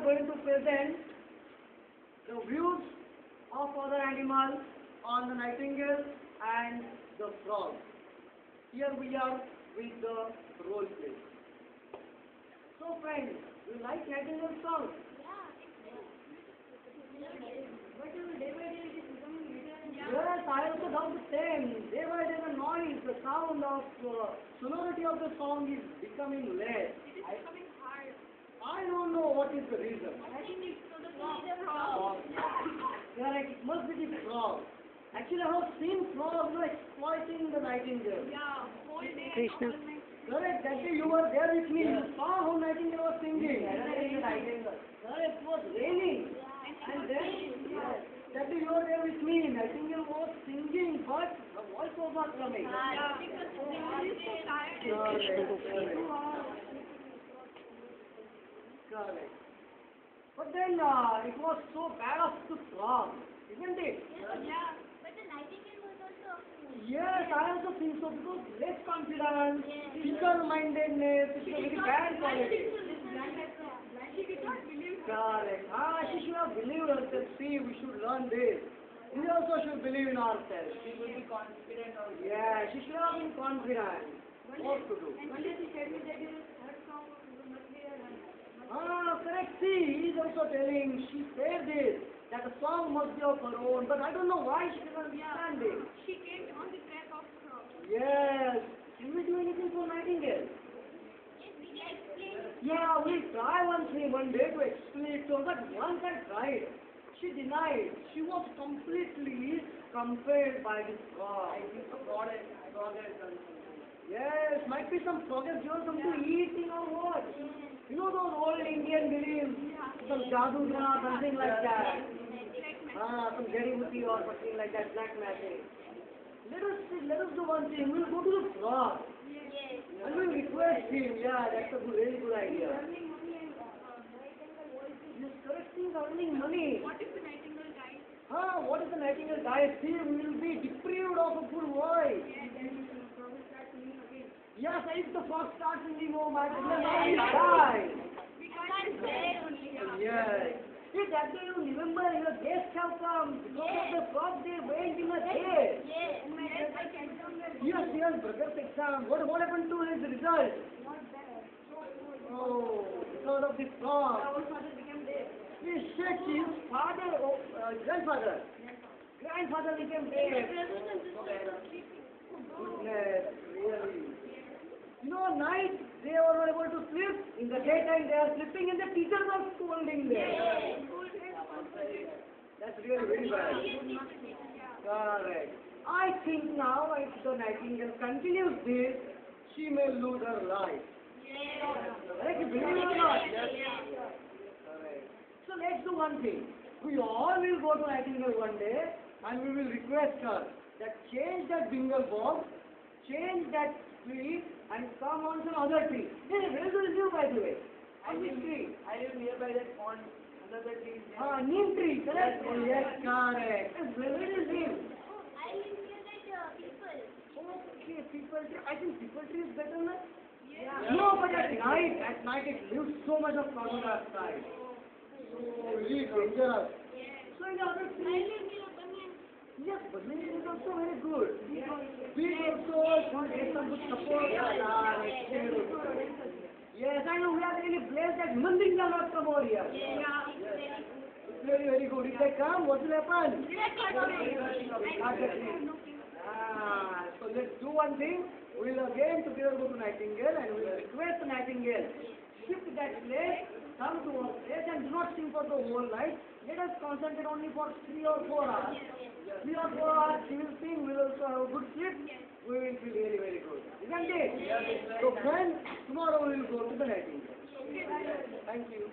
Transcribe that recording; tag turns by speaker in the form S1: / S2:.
S1: are going to present the views of other animals on the nightingale and the frog. Here we are with the role play. So friends, you like nightingale song? Yes, I also thought the same. Day by day the noise, the sound of sonority of the song is becoming less.
S2: It is becoming hard.
S1: I don't know what is the reason.
S2: I think it's for the frog.
S1: Correct, it must be the frog. Actually, I have seen frogs exploiting the nightingale.
S2: Yeah, whole day.
S3: Krishna.
S1: Correct, that day you were there with me. You saw how nightingale was singing. Correct, it was raining. And then, that day you were there with me. Nightingale was singing, but the voice was not coming.
S2: Yeah, because they are so tired.
S1: Correct. But then it was so bad of the frog, isn't it?
S2: Yeah, but the nightingale was also a fool.
S1: Yes, I also think so because less confidence, fickle-mindedness, it's a very bad quality.
S2: She did not believe her.
S1: Correct. She should have believed us that see we should learn this. We also should believe in ourselves.
S4: She will be confident of it.
S1: Yeah, she should have been confident. What to do?
S2: One day she said me that her song must be a
S1: Correct. See, he is also telling, she said this, that the song must be of her own, but I don't know why she doesn't understand it.
S2: She came on the track of frog.
S1: Yes. Can we do anything for nightingale? Yeah, we'll try one day to explain to her, but once I tried, she denied. She was completely compelled by this frog.
S4: I think the frog has done something.
S1: Yes, might be some frog has given something eating or what. You know those old Indian beliefs, some jadoo something like that. Some jari-buti or something like that, black magic. Let us do one thing. We'll go to the frog. And we'll request him. Yeah, that's a really good idea. Yes, correct thing, earning money.
S2: What if the nightingale dies?
S1: What if the nightingale dies? See, we will be deprived of a good voice. Yes, if the frog starts singing, oh my goodness, I will die.
S2: We can't say only.
S1: Yes. See, that day you remember your guests have come. Because of the frog, they went in a cave. Yes, brother's exam. What happened to his result? Oh, because of the frog. Yes, shit, his father, grandfather. Grandfather became dead. Goodness, really. You know, at night they were not able to sleep. In the daytime they are sleeping and the teachers are scolding them. That's really very bad. Correct. I think now if the nightingale continues this, she may lose her life. Correct? You believe it or not? Correct. So let's do one thing. We all will go to nightingale one day and we will request her that change that bingle box, change that tree and come on some other tree. Hey, where do you live by the way? On which tree?
S4: I live nearby that pond. Another tree is there.
S1: Neem tree, correct?
S4: Yes,
S1: Yes, correct. Where do you live?
S2: I live near that people.
S1: Okay, people tree. I think people tree is better than No, but at night it leaves so much of carbon dioxide. So really dangerous. So in the other
S2: I
S1: tree,
S2: live near a banyan.
S1: yes, but maybe it is also very good. We also should get some good support. Yes, I know we are really blessed that human beings are not come over here. It's very, very good. If they come, what will happen? So let's do one thing. We will again together go to Nightingale and we will request the Nightingale. Shift that place, come to our place and do not sing for the whole night. Let us concentrate only for 3 or 4 hours. 3 or 4 hours she will sing, we will also have a good sleep. We will feel very, very good. Isn't it? So friends, tomorrow we will go to the Nightingale. Thank you.